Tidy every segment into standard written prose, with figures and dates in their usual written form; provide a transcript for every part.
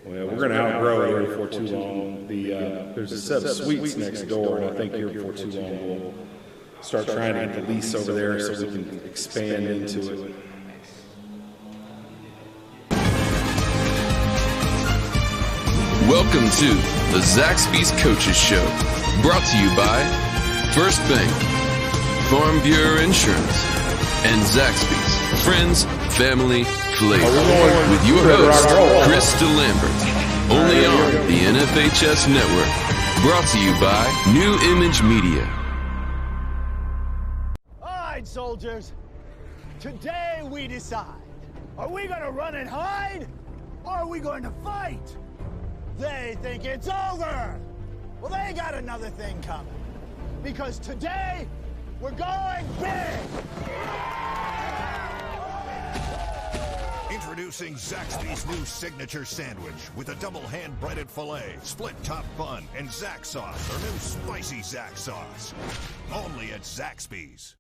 Well, we're going to outgrow it here before too long. There's a set of suites next door, and I think here before too long we'll start trying to get the lease over there so we can expand into it. Welcome to the Zaxby's Coaches Show, brought to you by First Bank, Farm Bureau Insurance, and Zaxby's Friends, Family, Flavor. With your host, Chris Delambert, only on the NFHS Network, brought to you by New Image Media. All right, soldiers, today we decide, are we going to run and hide, or are we going to fight? They think it's over. Well, they got another thing coming. Because today, we're going big. Introducing Zaxby's new signature sandwich with a double hand-breaded filet, split top bun, and Zax sauce, our new spicy Zax sauce. Only at Zaxby's.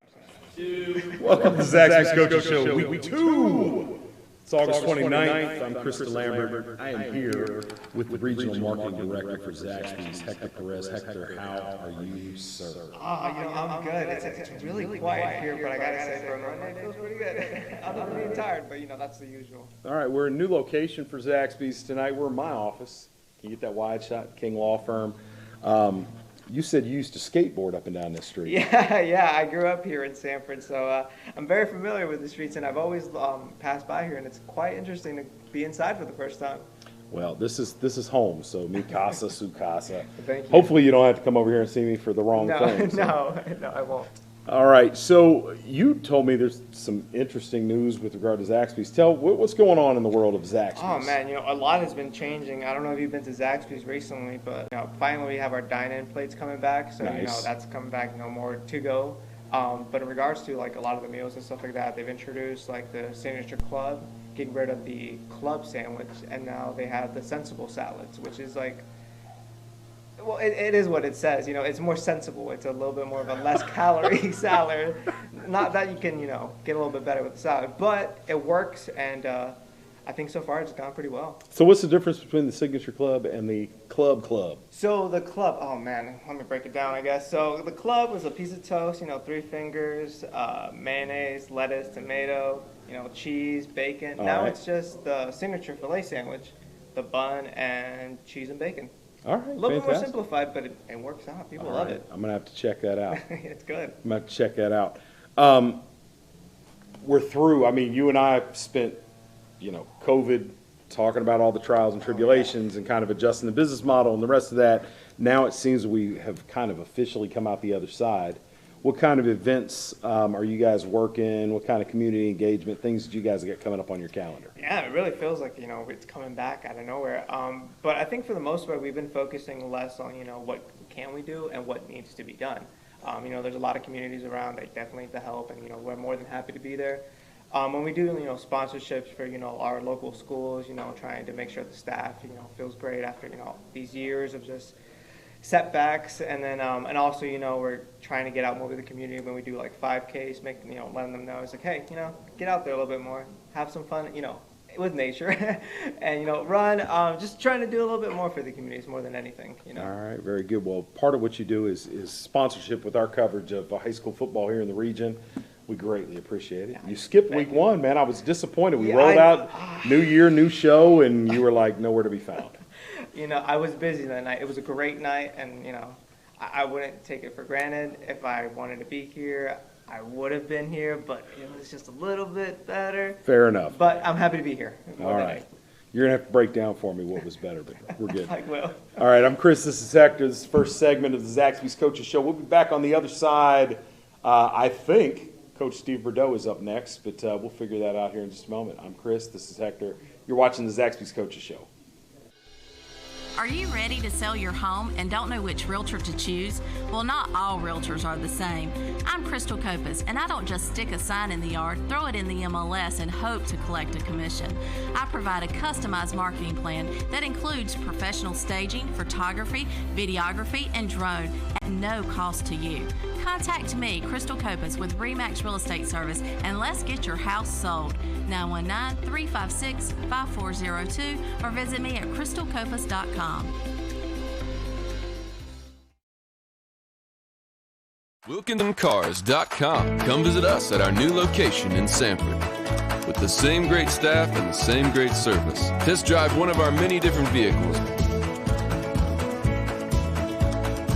Welcome to the Zaxby's Coaches Show, Week 2. It's August 29th. I'm Chris Delambert. I am here with the Regional Marketing Director for Zaxby's, Hector Perez. Hector, how are you, sir? I'm good. It's really quiet here, but I gotta say, for a Monday, it feels pretty good. I'm being tired, but that's the usual. All right, we're in a new location for Zaxby's tonight. We're in my office. Can you get that wide shot? King Law Firm. You said you used to skateboard up and down this street. Yeah. I grew up here in Sanford, so I'm very familiar with the streets, and I've always passed by here, and it's quite interesting to be inside for the first time. Well, this is home, so mi casa, su casa. Thank you. Hopefully you don't have to come over here and see me for the wrong thing. No, I won't. All right, so you told me there's some interesting news with regard to Zaxby's. Tell what's going on in the world of Zaxby's. Oh man, a lot has been changing. I don't know if you've been to Zaxby's recently, but finally we have our dine-in plates coming back. So nice. That's coming back, no more to go. But in regards to like a lot of the meals and stuff like that, they've introduced like the signature club, getting rid of the club sandwich, and now they have the sensible salads, which is like, well, it is what it says. It's more sensible. It's a little bit more of a less calorie salad. Not that you can, get a little bit better with the salad, but it works, and I think so far it's gone pretty well. So what's the difference between the Signature Club and the Club? So the club, oh man, let me break it down, I guess. So the club was a piece of toast, 3 fingers, mayonnaise, lettuce, tomato, cheese, bacon. Now it's just the signature filet sandwich, the bun, and cheese and bacon. All right, a little bit more simplified, but it works out. People love it. I'm going to have to check that out. It's good. I'm going to have to check that out. We're through. I mean, you and I spent, COVID talking about all the trials and tribulations and kind of adjusting the business model and the rest of that. Now it seems we have kind of officially come out the other side. What kind of events are you guys working? What kind of community engagement, things that you guys get coming up on your calendar? Yeah, it really feels like, it's coming back out of nowhere. But I think for the most part, we've been focusing less on, what can we do and what needs to be done. There's a lot of communities around that definitely need the help, and, we're more than happy to be there. When we do, sponsorships for, our local schools, trying to make sure the staff, feels great after, these years of just setbacks, and then and also we're trying to get out more with the community when we do like 5Ks, letting them know it's like, hey, get out there a little bit more, have some fun, with nature, and run, just trying to do a little bit more for the communities more than anything. All right, very good. Well, part of what you do is sponsorship with our coverage of high school football here in the region. We greatly appreciate it. You skipped week 1, man. I was disappointed. We rolled out new year, new show, and you were like nowhere to be found. I was busy that night. It was a great night, and, I wouldn't take it for granted. If I wanted to be here, I would have been here, but it was just a little bit better. Fair enough. But I'm happy to be here. All right. You're going to have to break down for me what was better, but we're good. I will. All right, I'm Chris. This is Hector. This is the first segment of the Zaxby's Coaches Show. We'll be back on the other side. I think Coach Steve Burdeau is up next, but we'll figure that out here in just a moment. I'm Chris. This is Hector. You're watching the Zaxby's Coaches Show. Are you ready to sell your home and don't know which realtor to choose? Well, not all realtors are the same. I'm Crystal Copas, and I don't just stick a sign in the yard, throw it in the MLS, and hope to collect a commission. I provide a customized marketing plan that includes professional staging, photography, videography, and drone at no cost to you. Contact me, Crystal Copas, with RE/MAX Real Estate Service, and let's get your house sold. 919-356-5402 or visit me at crystalcopas.com. WilkinsonCars.com. Come visit us at our new location in Sanford. With the same great staff and the same great service. Test drive one of our many different vehicles.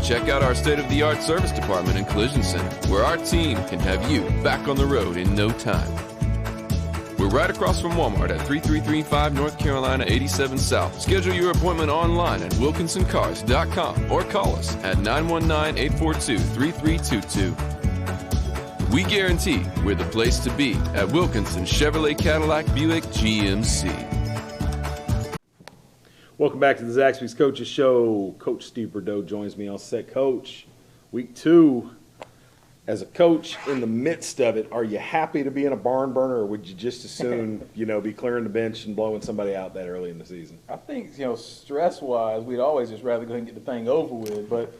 Check out our state-of-the-art service department and collision center, where our team can have you back on the road in no time. We're right across from Walmart at 3335 North Carolina 87 South. Schedule your appointment online at WilkinsonCars.com or call us at 919-842-3322. We guarantee we're the place to be at Wilkinson Chevrolet Cadillac Buick GMC. Welcome back to the Zaxby's Coaches Show. Coach Steve Burdeau joins me on set. Coach, week 2. As a coach in the midst of it, are you happy to be in a barn burner, or would you just as soon, be clearing the bench and blowing somebody out that early in the season? I think, stress-wise, we'd always just rather go ahead and get the thing over with. But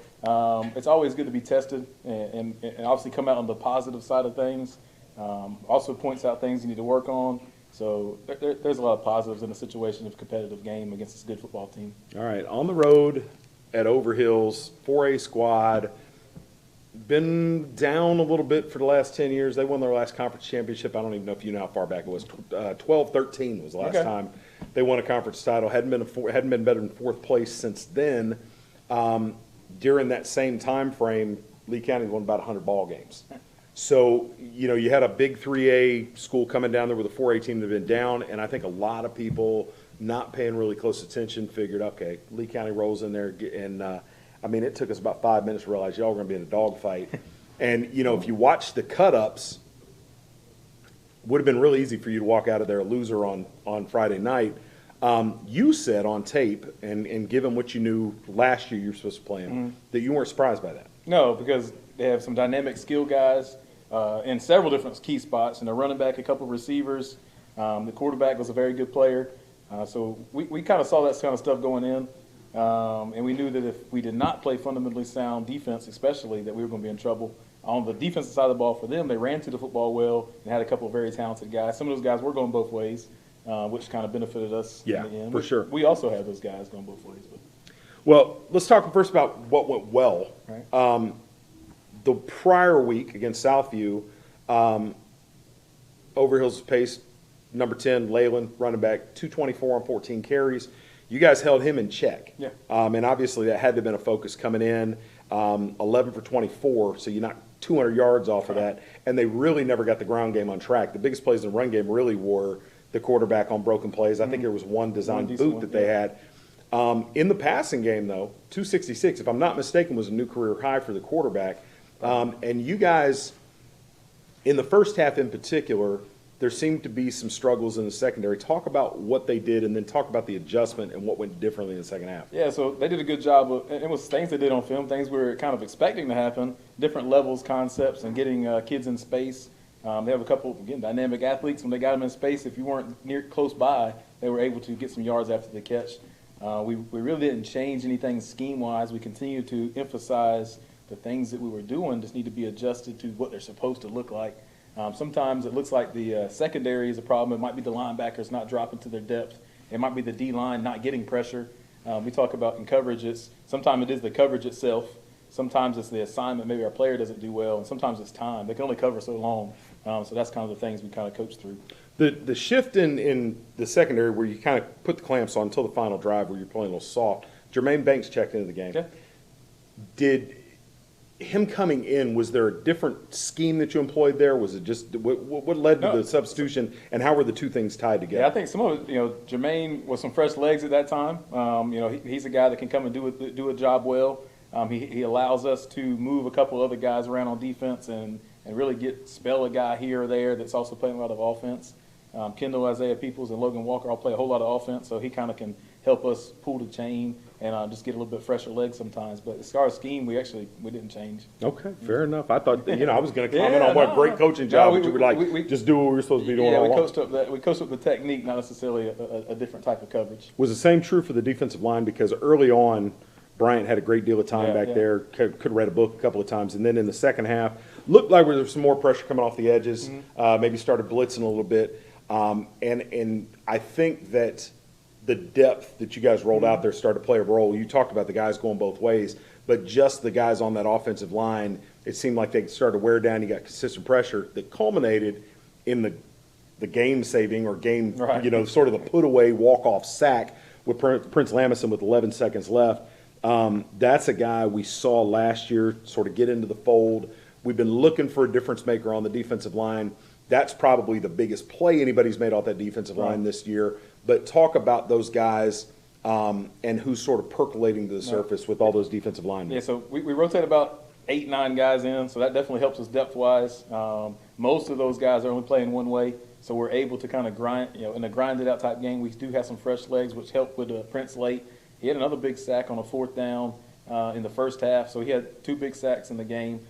it's always good to be tested and obviously come out on the positive side of things. Also points out things you need to work on. So there's a lot of positives in a situation of competitive game against this good football team. All right, on the road at Overhill's 4A squad. Been down a little bit for the last 10 years. They won their last conference championship. I don't even know if you know how far back it was. 12-13 was the last time they won a conference title. Hadn't been better than 4th place since then. During that same time frame, Lee County won about 100 ball games. So, you had a big 3A school coming down there with a 4A team that had been down, and I think a lot of people not paying really close attention figured, okay, Lee County rolls in there, and it took us about 5 minutes to realize y'all were going to be in a dogfight. And, if you watch the cut-ups, would have been really easy for you to walk out of there a loser on Friday night. You said on tape, and given what you knew last year you were supposed to play in, that you weren't surprised by that. No, because they have some dynamic skill guys in several different key spots, and a running back, a couple of receivers. The quarterback was a very good player. So we kind of saw that kind of stuff going in. And we knew that if we did not play fundamentally sound defense, especially, that we were going to be in trouble. On the defensive side of the ball for them, they ran to the football well and had a couple of very talented guys. Some of those guys were going both ways, which kind of benefited us in the end. For sure. We also had those guys going both ways. Well, let's talk first about what went well. Right. The prior week against Southview, Overhill's pace, number 10, Leyland, running back, 224 on 14 carries. You guys held him in check. Yeah. And obviously that had to have been a focus coming in. 11 for 24, so you knocked 200 yards off of that. And they really never got the ground game on track. The biggest plays in the run game really were the quarterback on broken plays. I think there was one designed boot that they had. In the passing game, though, 266, if I'm not mistaken, was a new career high for the quarterback. And you guys, in the first half in particular, there seemed to be some struggles in the secondary. Talk about what they did, and then talk about the adjustment and what went differently in the second half. Yeah, so they did a good job of, it was things they did on film, things we were kind of expecting to happen, different levels, concepts, and getting kids in space. They have a couple, again, dynamic athletes. When they got them in space, if you weren't close by, they were able to get some yards after the catch. We really didn't change anything scheme-wise. We continue to emphasize the things that we were doing just need to be adjusted to what they're supposed to look like. Sometimes it looks like the secondary is a problem. It might be the linebackers not dropping to their depth. It might be the D-line not getting pressure. We talk about in coverage, sometimes it is the coverage itself. Sometimes it's the assignment. Maybe our player doesn't do well, and sometimes it's time. They can only cover so long. So that's kind of the things we kind of coach through. The shift in the secondary where you kind of put the clamps on until the final drive where you're playing a little soft, Jermaine Banks checked into the game. Yeah. Did him coming in, was there a different scheme that you employed there? Was it just what led to the substitution, and how were the two things tied together? Yeah, I think some of it, Jermaine was some fresh legs at that time. He's a guy that can come and do a job well. He allows us to move a couple other guys around on defense and really spell a guy here or there that's also playing a lot of offense. Kendall, Isaiah Peoples, and Logan Walker all play a whole lot of offense, so he kind of can help us pull the chain and just get a little bit fresher legs sometimes. But as far as scheme, we didn't change. Okay, fair enough. I thought, I was going to comment on what great coaching job, but you were just do what we were supposed to be doing all along. We coached up the technique, not necessarily a different type of coverage. Was the same true for the defensive line? Because early on, Bryant had a great deal of time back yeah. there. Could have read a book a couple of times. And then in the second half, looked like there was some more pressure coming off the edges. Maybe started blitzing a little bit. And I think that the depth that you guys rolled out there started to play a role. You talked about the guys going both ways, but just the guys on that offensive line, it seemed like they started to wear down. You got consistent pressure that culminated in the game-saving or game, Right. sort of the put-away walk-off sack with Prince Lamison with 11 seconds left. That's a guy we saw last year sort of get into the fold. We've been looking for a difference maker on the defensive line. That's probably the biggest play anybody's made off that defensive line this year. But talk about those guys and who's sort of percolating to the surface with all those defensive linemen. Yeah, so we rotate about 8, 9 guys in, so that definitely helps us depth-wise. Most of those guys are only playing one way, so we're able to kind of grind, in a grinded-out type game. We do have some fresh legs, which helped with Prince late. He had another big sack on a 4th down in the first half, so he had 2 big sacks in the game.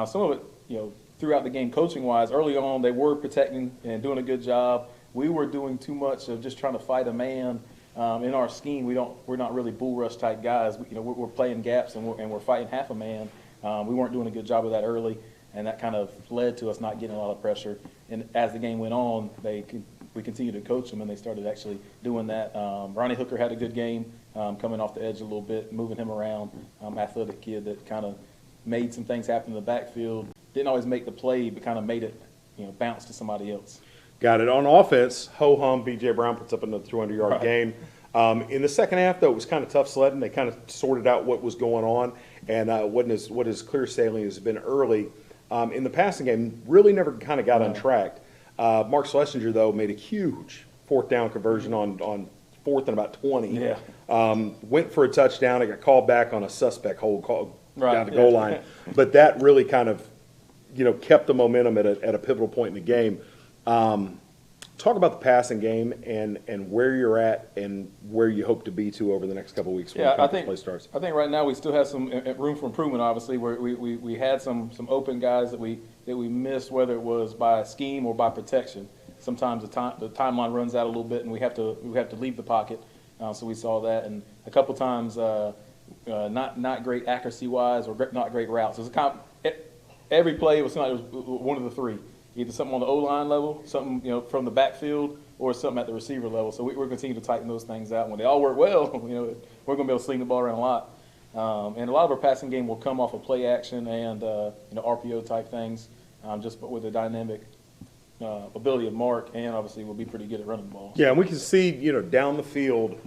Some of it, throughout the game, coaching-wise, early on, they were protecting and doing a good job. We were doing too much of just trying to fight a man. In our scheme, we're not really bull rush type guys. We're playing gaps and we're fighting half a man. We weren't doing a good job of that early, and that kind of led to us not getting a lot of pressure. And as the game went on, we continued to coach them, and they started actually doing that. Ronnie Hooker had a good game, coming off the edge a little bit, moving him around. Athletic kid that kind of made some things happen in the backfield. Didn't always make the play, but kind of made it, bounce to somebody else. Got it. On offense, ho-hum, B.J. Brown puts up another 200-yard game. In the second half, though, it was kind of tough sledding. They kind of sorted out what was going on, and what is clear sailing has been early. In the passing game, really never kind of got untracked. Mark Schlesinger, though, made a huge 4th down conversion on 4th and about 20. Yeah. Went for a touchdown. It got called back on a suspect hold call down the goal line. But that really kind of, kept the momentum at a pivotal point in the game. Talk about the passing game and where you're at and where you hope to be to over the next couple of weeks when the play starts. I think right now we still have some room for improvement. Obviously, where we had some open guys that we missed, whether it was by scheme or by protection. Sometimes the timeline runs out a little bit, and we have to leave the pocket. So we saw that, and a couple times not great accuracy wise or not great routes. It was every play was one of the 3. Either something on the O-line level, something from the backfield, or something at the receiver level. So we're going to continue to tighten those things out. When they all work well, we're going to be able to sling the ball around a lot. And a lot of our passing game will come off of play action and RPO type things, just with the dynamic ability of Mark, and obviously we'll be pretty good at running the ball. Yeah, and we can see down the field.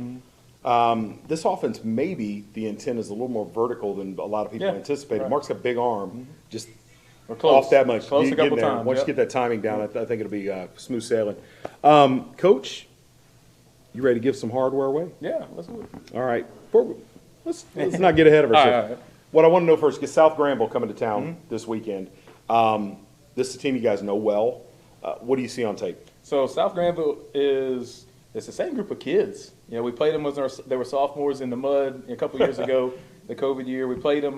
This offense, maybe the intent is a little more vertical than a lot of people anticipated. Right. Mark's got a big arm, just off that much. Close a couple times. Once you get that timing down, I think it'll be smooth sailing. Coach, you ready to give some hardware away? Yeah, let's do it. All right. Let's not get ahead of ourselves. All right. What I want to know first is South Granville coming to town this weekend. This is a team you guys know well. What do you see on tape? So South Granville it's the same group of kids. We played them when they were sophomores in the mud a couple years ago, the COVID year. We played them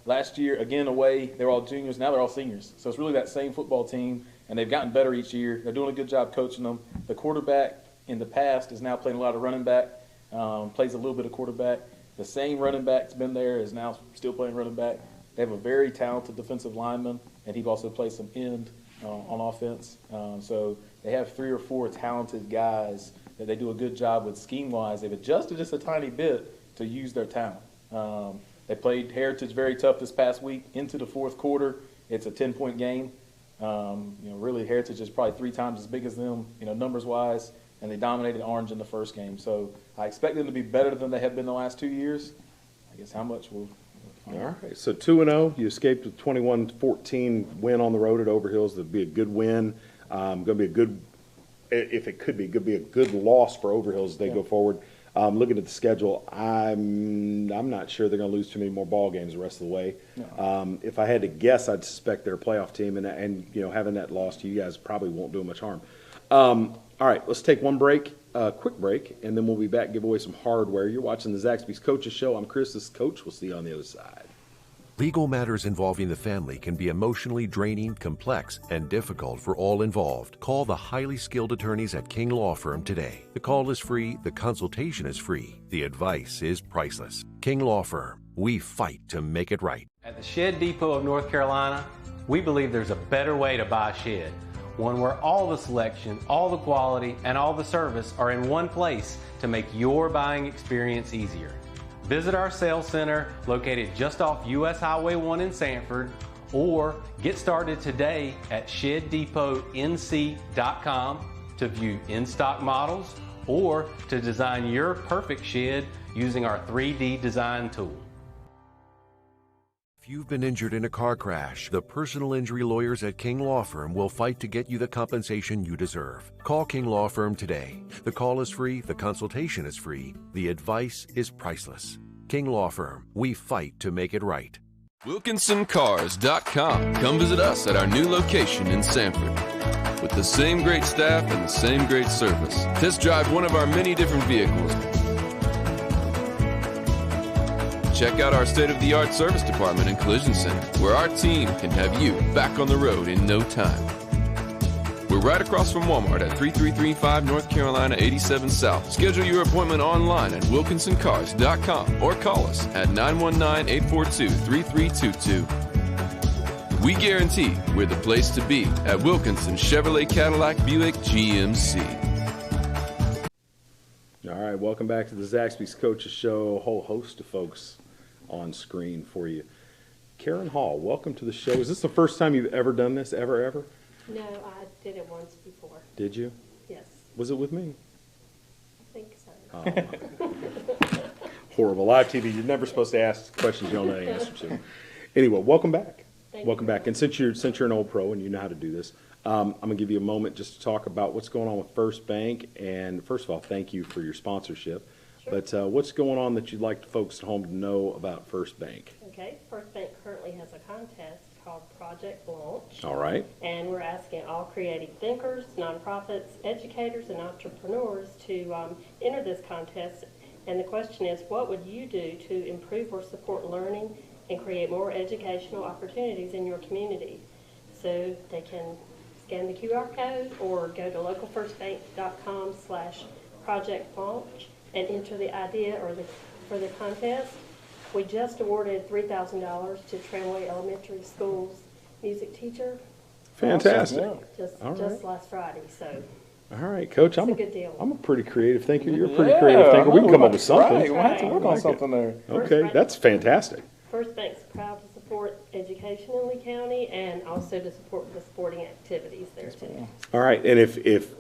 last year, again, away. They were all juniors. Now they're all seniors. So it's really that same football team, and they've gotten better each year. They're doing a good job coaching them. The quarterback in the past is now playing a lot of running back, plays a little bit of quarterback. The same running back's been there, is now still playing running back. They have a very talented defensive lineman, and he also plays some end on offense. So they have 3 or 4 talented guys that they do a good job with scheme-wise. They've adjusted just a tiny bit to use their talent. They played Heritage very tough this past week into the 4th quarter. It's a 10-point game. Really Heritage is probably 3 times as big as them, numbers-wise, and they dominated Orange in the first game. So I expect them to be better than they have been the last 2 years. I guess how much we'll find out. All right, so 2-0. You escaped a 21-14 win on the road at Overhills. That'd be a good win. Going to be a good, if it could be a good loss for Overhills as they go forward. Looking at the schedule, I'm not sure they're going to lose too many more ball games the rest of the way. No. If I had to guess, I'd suspect they're a playoff team, and having that loss to you guys probably won't do them much harm. All right, let's take one break, quick break, and then we'll be back, give away some hardware. You're watching the Zaxby's Coaches Show. I'm Chris, this is Coach. We'll see you on the other side. Legal matters involving the family can be emotionally draining, complex, and difficult for all involved. Call the highly skilled attorneys at King Law Firm today. The call is free, the consultation is free, the advice is priceless. King Law Firm, we fight to make it right. At the Shed Depot of North Carolina, we believe there's a better way to buy a shed. One where all the selection, all the quality, and all the service are in one place to make your buying experience easier. Visit our sales center located just off US Highway 1 in Sanford, or get started today at ShedDepotNC.com to view in-stock models or to design your perfect shed using our 3D design tool. If you've been injured in a car crash, the personal injury lawyers at King Law Firm will fight to get you the compensation you deserve. Call King Law Firm today. The call is free, the consultation is free, the advice is priceless. King Law Firm, we fight to make it right. WilkinsonCars.com. Come visit us at our new location in Sanford. With the same great staff and the same great service. Test drive one of our many different vehicles. Check out our state-of-the-art service department and collision center, where our team can have you back on the road in no time. We're right across from Walmart at 3335 North Carolina 87 South. Schedule your appointment online at WilkinsonCars.com or call us at 919-842-3322. We guarantee we're the place to be at Wilkinson Chevrolet Cadillac Buick GMC. All right, welcome back to the Zaxby's Coaches Show. A whole host of folks on screen for you. Karen Hall, welcome to the show. Is this the first time you've ever done this, ever? No, I did it once before. Did you? Yes. Was it with me? I think so. Oh. Horrible. Live TV, you're never supposed to ask questions you don't know the answer to. Anyway, welcome back. Welcome back. And since you're an old pro and you know how to do this, I'm going to give you a moment just to talk about what's going on with First Bank. And first of all, thank you for your sponsorship. Sure. But what's going on that you'd like folks at home to know about First Bank? Okay, First Bank currently has a contest called Project Launch. All right. And we're asking all creative thinkers, nonprofits, educators, and entrepreneurs to enter this contest. And the question is, what would you do to improve or support learning and create more educational opportunities in your community? So they can scan the QR code or go to localfirstbank.com/Project Launch and enter the idea for the contest. We just awarded $3,000 to Tramway Elementary School's music teacher. Fantastic. Just last Friday, so. All right, Coach. It's a good deal. I'm a pretty creative thinker. You're a pretty creative thinker. We can come up with something. Right. We'll have to work on something there. Okay, that's fantastic. First Bank's proud to support education in Lee County and also to support the sporting activities there too. All right, and if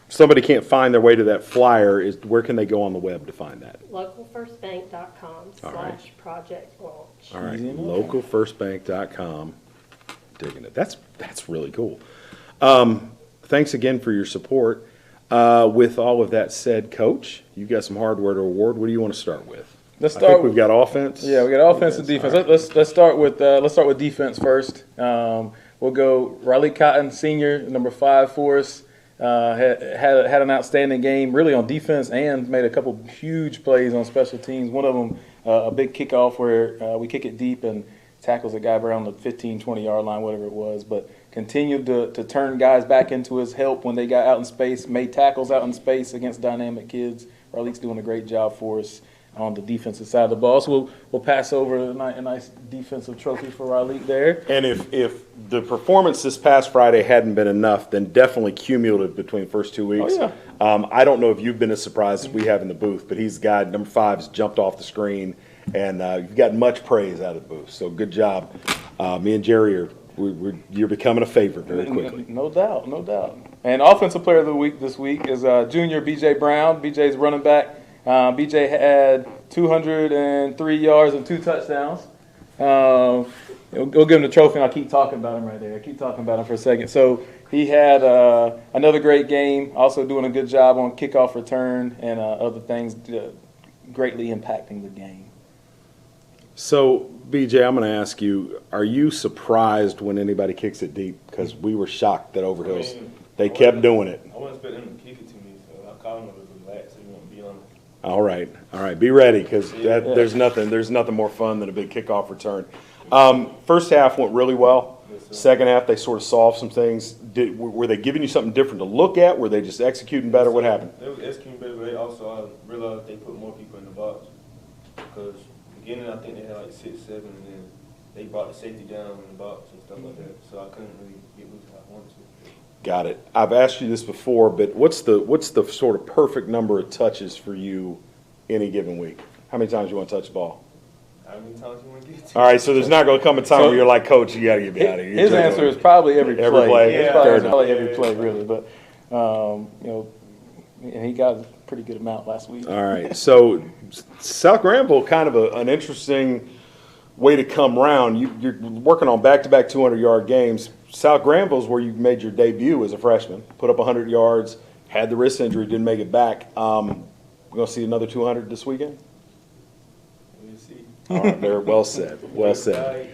somebody can't find their way to that flyer, where can they go on the web to find that? localfirstbank.com/Project Launch. All right, localfirstbank.com. Digging it. That's really cool. Thanks again for your support. With all of that said, Coach, you've got some hardware to award. What do you want to start with? Let's start. I think we've got offense. Yeah, we got offense and defense. Right. Let's start with defense first. We'll go Riley Cotton, senior, number 5 for us. Had an outstanding game, really on defense, and made a couple huge plays on special teams. One of them, a big kickoff where we kick it deep and tackles a guy around the 15, 20-yard line, whatever it was. But continued to turn guys back into his help when they got out in space, made tackles out in space against dynamic kids. Riley's doing a great job for us on the defensive side of the ball. So we'll pass over a nice defensive trophy for Riley there. And if the performance this past Friday hadn't been enough, then definitely cumulative between the first 2 weeks. Oh, yeah. I don't know if you've been as surprised as we have in the booth, but he's the guy, number 5's jumped off the screen, and you've gotten much praise out of the booth. So good job. Me and Jerry you're becoming a favorite very quickly. No doubt. And offensive player of the week this week is junior B.J. Brown. B.J.'s running back. B.J. had 203 yards and 2 touchdowns. We'll give him the trophy, and I'll keep talking about him right there. Keep talking about him for a second. So he had another great game, also doing a good job on kickoff return and other things, greatly impacting the game. So, BJ, I'm going to ask you, are you surprised when anybody kicks it deep? Because we were shocked that Overhill's, they kept doing it. I wasn't expecting him to kick it to me, so I called him to relax so he won't be on it. All right. Be ready, because there's nothing more fun than a big kickoff return. First half went really well. Second half, they sort of solved some things. Were they giving you something different to look at? Were they just executing better? What happened? They were executing better, but they also realized they put more people in the box. Because beginning, I think they had like 6, 7, and then they brought the safety down in the box and stuff like that. So I couldn't really get loose how I wanted to. Got it. I've asked you this before, but what's the sort of perfect number of touches for you any given week? How many times you want to touch the ball? How many times you want to get to? All right, so there's not going to come a time where you're like, Coach, you got to get me out of here. His answer is probably every play. Every play. It's Yeah. probably every play, really. But, and he got a pretty good amount last week. All right, so South Granville, kind of an interesting way to come around. You're working on back-to-back 200-yard games. South Granville's where you made your debut as a freshman, put up 100 yards, had the wrist injury, didn't make it back. We're going to see another 200 this weekend? We'll see. All right, very well said. Well said.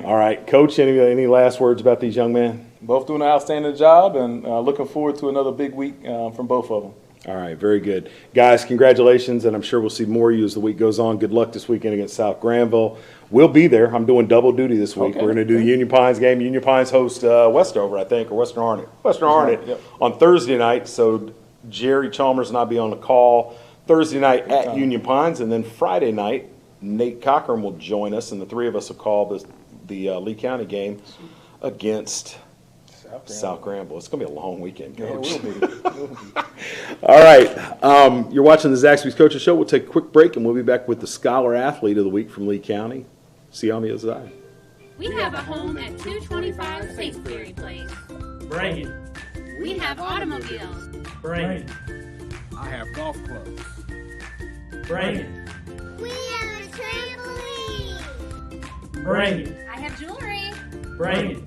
All right, Coach, any last words about these young men? Both doing an outstanding job, and looking forward to another big week from both of them. All right, very good. Guys, congratulations, and I'm sure we'll see more of you as the week goes on. Good luck this weekend against South Granville. We'll be there. I'm doing double duty this week. Okay. We're going to do the Union Pines game. Union Pines host Westover, I think, or Western Harnett. Western Harnett Yep. on Thursday night, so Jerry Chalmers and I'll be on the call Thursday night at Union Pines, and then Friday night, Nate Cochran will join us, and the three of us will call the Lee County game against South Granville. It's going to be a long weekend, Coach. Yeah, it will be. All right. You're watching the Zaxby's Coaches Show. We'll take a quick break, and we'll be back with the Scholar Athlete of the Week from Lee County. See you on the other side. We have a home at 225 Sainsbury Place. Bring it. We have automobiles. Bring it. I have golf clubs. Bring it. We have a trampoline. Bring it. I have jewelry. Bring it.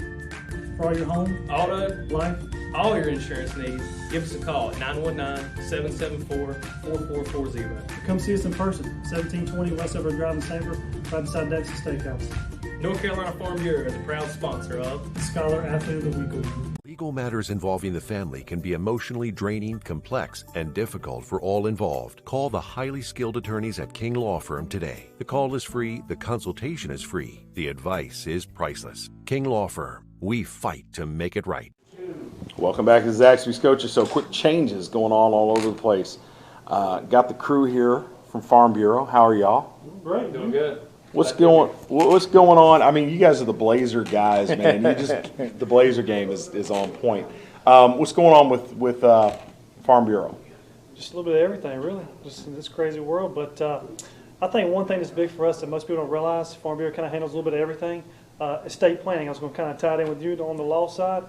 For all your home, auto, life, all your insurance needs, give us a call at 919-774-4440. Come see us in person, 1720 Westover Drive in Sanford, right beside Dexter Steakhouse. North Carolina Farm Bureau is a proud sponsor of the Scholar Athlete of the Week Award. Legal matters involving the family can be emotionally draining, complex, and difficult for all involved. Call the highly skilled attorneys at King Law Firm today. The call is free, the consultation is free, the advice is priceless. King Law Firm. We fight to make it right. Welcome back to the Zaxby's Coaches. So quick changes going on all over the place. Got the crew here from Farm Bureau. How are y'all? Great. Doing good. What's going on? I mean, you guys are the Blazer guys, man. The Blazer game is on point. What's going on with Farm Bureau? Just a little bit of everything, really, just in this crazy world. But I think one thing that's big for us that most people don't realize, Farm Bureau kind of handles a little bit of everything. Estate planning, I was going to kind of tie it in with you on the law side.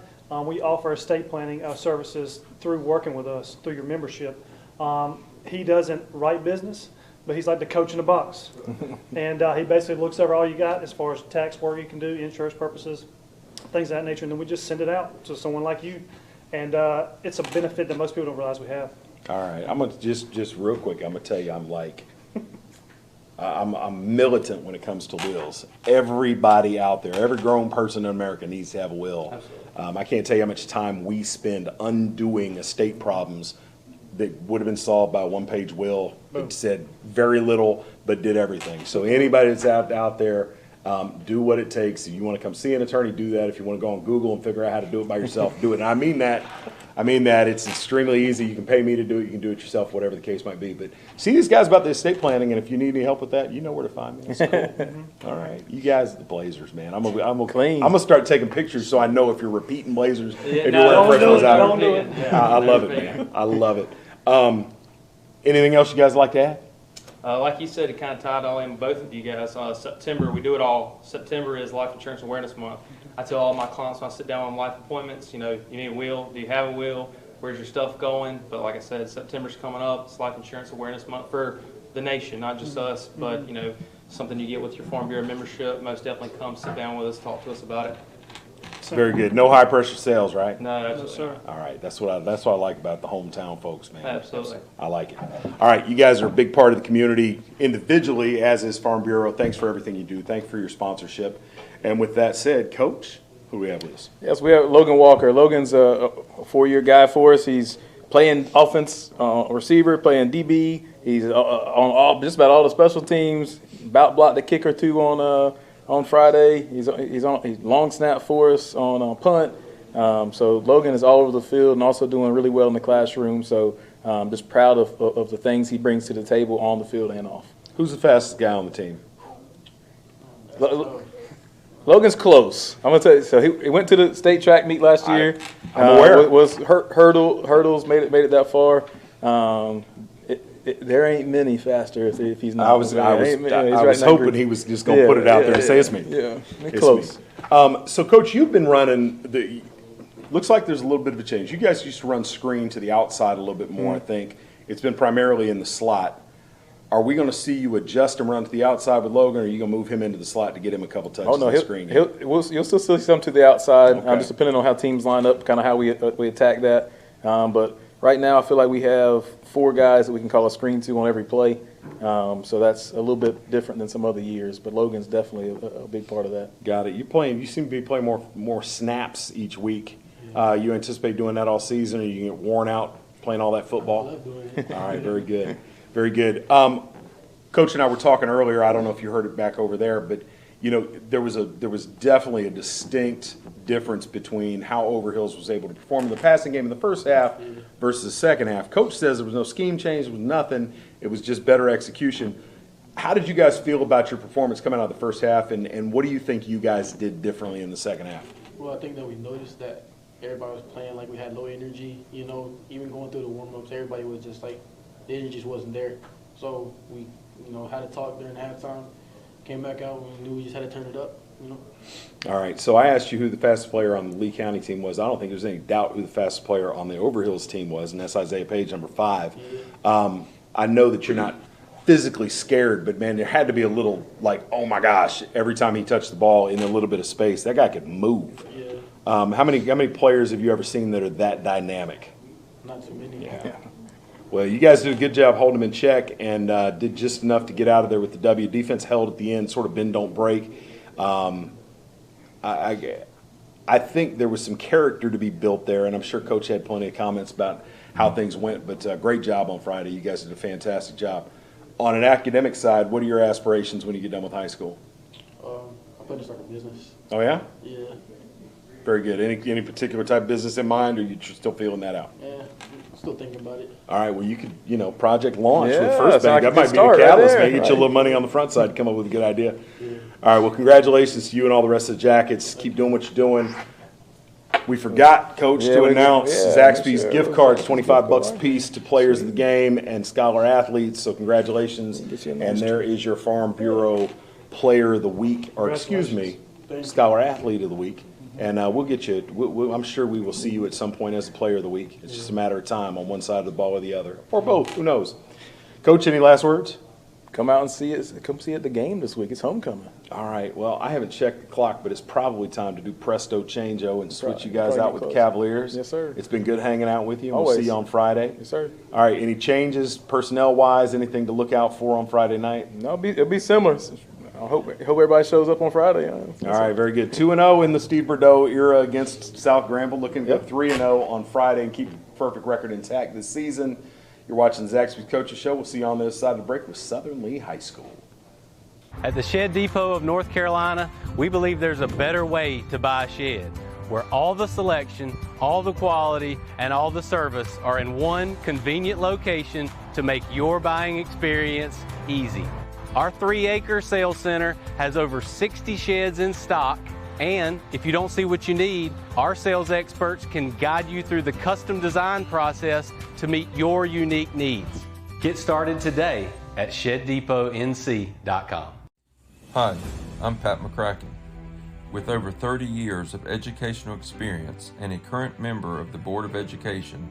We offer estate planning services through working with us, through your membership. He doesn't write business, but he's like the coach in the box. And he basically looks over all you got as far as tax work you can do, insurance purposes, things of that nature, and then we just send it out to someone like you. And it's a benefit that most people don't realize we have. All right, I'm going to just real quick, I'm going to tell you, I'm militant when it comes to wills. Everybody out there, every grown person in America needs to have a will. I can't tell you how much time we spend undoing estate problems that would have been solved by a one-page will. It said very little, but did everything. So anybody that's out there, do what it takes. If you want to come see an attorney, do that. If you want to go on Google and figure out how to do it by yourself, do it. And I mean that. It's extremely easy. You can pay me to do it. You can do it yourself, whatever the case might be. But see these guys about the estate planning, and if you need any help with that, you know where to find me. That's cool. All right, you guys are the Blazers, man. I'm gonna start taking pictures so I know if you're repeating Blazers. Yeah, if you're wearing fresh ones out. Don't do it. I love it, man. I love it. Anything else you guys like to add? Like you said, it kind of tied all in with both of you guys. September, we do it all. September is Life Insurance Awareness Month. I tell all my clients when I sit down on life appointments, you need a will. Do you have a will? Where's your stuff going? But like I said, September's coming up. It's Life Insurance Awareness Month for the nation, not just us, but, something you get with your Farm Bureau membership. Most definitely come sit down with us, talk to us about it. Very good. No high pressure sales, right? No, absolutely. All right, that's what I like about the hometown folks, man. Absolutely. I like it. All right, you guys are a big part of the community individually, as is Farm Bureau. Thanks for everything you do. Thanks for your sponsorship. And with that said, Coach, who do we have with us? Yes, we have Logan Walker. Logan's a 4-year guy for us. He's playing offense, receiver, playing DB. He's on just about all the special teams. about blocked the kick or two on Friday. He's long snap for us on punt. So Logan is all over the field and also doing really well in the classroom. So just proud of the things he brings to the table on the field and off. Who's the fastest guy on the team? Logan's close. I'm gonna tell you. So he went to the state track meet last year. I'm aware. Was hurdles made it that far. There ain't many faster if he's not. I was hoping he was just gonna put it out there and say it's me. Yeah, it's close. Me. So Coach, you've been running looks like there's a little bit of a change. You guys used to run screen to the outside a little bit more. I think it's been primarily in the slot. Are we going to see you adjust and run to the outside with Logan, or are you going to move him into the slot to get him a couple touches on the screen? You'll still see some to the outside, Okay. just depending on how teams line up, kind of how we attack that. But right now, I feel like we have 4 guys that we can call a screen to on every play. So that's a little bit different than some other years. But Logan's definitely a big part of that. Got it. You seem to be playing more snaps each week. You anticipate doing that all season, or you get worn out playing all that football? I love doing it. All right, very good. Very good. Coach and I were talking earlier, I don't know if you heard it back over there, but there was definitely a distinct difference between how Overhills was able to perform in the passing game in the first half versus the second half. Coach says there was no scheme change, there was nothing. It was just better execution. How did you guys feel about your performance coming out of the first half, and what do you think you guys did differently in the second half? Well, I think that we noticed that everybody was playing like we had low energy. Even going through the warm-ups, everybody was just like, the energy just wasn't there. So we, had a talk during halftime, came back out, and we knew we just had to turn it up, All right, so I asked you who the fastest player on the Lee County team was. I don't think there's any doubt who the fastest player on the Overhills team was, and that's Isaiah Page, number 5. I know that you're not physically scared, but, man, there had to be a little, like, oh, my gosh, every time he touched the ball in a little bit of space. That guy could move. Yeah. How many players have you ever seen that are that dynamic? Not too many. Yeah. Well, you guys did a good job holding him in check and did just enough to get out of there with the W. Defense held at the end, sort of bend, don't break. I think there was some character to be built there, and I'm sure Coach had plenty of comments about how things went, but great job on Friday. You guys did a fantastic job. On an academic side, what are your aspirations when you get done with high school? I plan to start a business. Oh, yeah? Yeah. Very good. Any particular type of business in mind, or are you still feeling that out? Yeah, still thinking about it. All right, well, you could, project launch with Yeah, First Bank. That might be a catalyst. Maybe get you a right. little money on the front side to come up with a good idea. Yeah. All right, well, congratulations to you and all the rest of the Jackets. Keep doing what you're doing. We forgot, Coach, to announce Zaxby's gift cards, $25 a piece to players of the game and scholar athletes. So congratulations. And there is your Farm Bureau Player of the Week, or excuse me, Scholar Athlete of the Week. And we'll get you. I'm sure we will see you at some point as the Player of the Week. It's just a matter of time on one side of the ball or the other, or both. Who knows? Coach, any last words? Come out and see it. Come see it at the game this week. It's homecoming. All right. Well, I haven't checked the clock, but it's probably time to do presto change-o and switch you guys out with the Cavaliers. Yes, sir. It's been good hanging out with you. Always. We'll see you on Friday. Yes, sir. All right. Any changes personnel-wise? Anything to look out for on Friday night? No, it'll be similar. I hope everybody shows up on Friday. All right, very good. 2-0 in the Steve Burdeau era against South Granville. Looking to go 3-0 on Friday and keep the perfect record intact this season. You're watching Zaxby's Coaches Show. We'll see you on the other side of the break with Southern Lee High School. At the Shed Depot of North Carolina, we believe there's a better way to buy a shed, where all the selection, all the quality, and all the service are in one convenient location to make your buying experience easy. Our 3-acre sales center has over 60 sheds in stock, and if you don't see what you need, our sales experts can guide you through the custom design process to meet your unique needs. Get started today at ShedDepotNC.com. Hi, I'm Pat McCracken. With over 30 years of educational experience and a current member of the Board of Education,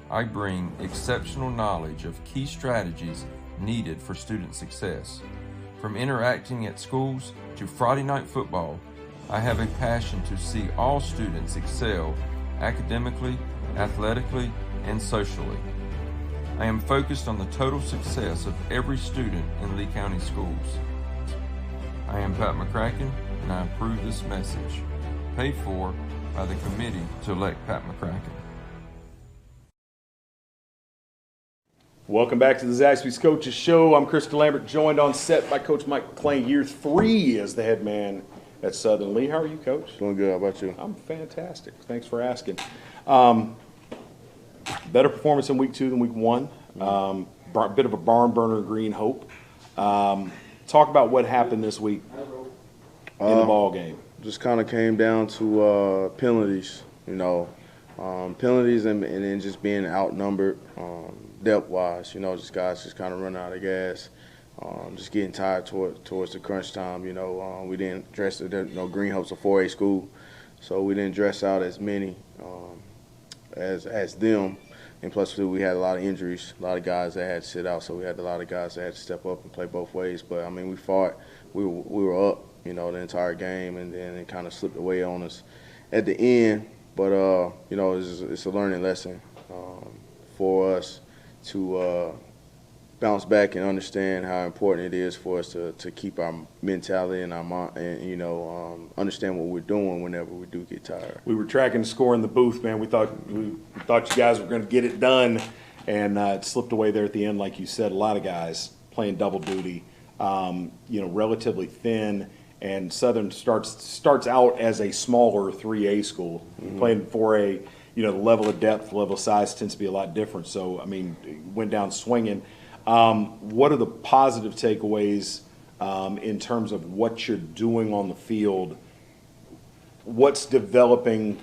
I bring exceptional knowledge of key strategies needed for student success. From interacting at schools to Friday night football, I have a passion to see all students excel academically, athletically, and socially. I am focused on the total success of every student in Lee County schools. I am Pat McCracken, and I approve this message. Paid for by the committee to elect Pat McCracken. Welcome back to the Zaxby's Coaches Show. I'm Chris Delambert, joined on set by Coach Mike McClure, year 3 as the head man at Southern. Lee, how are you, Coach? Doing good. How about you? I'm fantastic. Thanks for asking. Better performance in week 2 than week 1. Bit of a barn burner, Green Hope. Talk about what happened this week in the ball game. Just kind of came down to penalties, penalties and then just being outnumbered depth-wise. Just guys just kind of running out of gas, just getting tired towards the crunch time. We didn't dress. Green Hope's a 4A school, so we didn't dress out as many as them. And plus, we had a lot of injuries, a lot of guys that had to sit out, so we had a lot of guys that had to step up and play both ways. But, we fought. We were up, the entire game, and then it kind of slipped away on us at the end. But, it's a learning lesson for us to bounce back and understand how important it is for us to keep our mentality and our mind, and understand what we're doing whenever we do get tired. We were tracking the score in the booth, man. We thought you guys were going to get it done, and it slipped away there at the end, like you said. A lot of guys playing double duty, relatively thin, and Southern starts out as a smaller 3A school. Playing 4A, the level of depth, level of size tends to be a lot different. So, went down swinging. What are the positive takeaways in terms of what you're doing on the field? What's developing?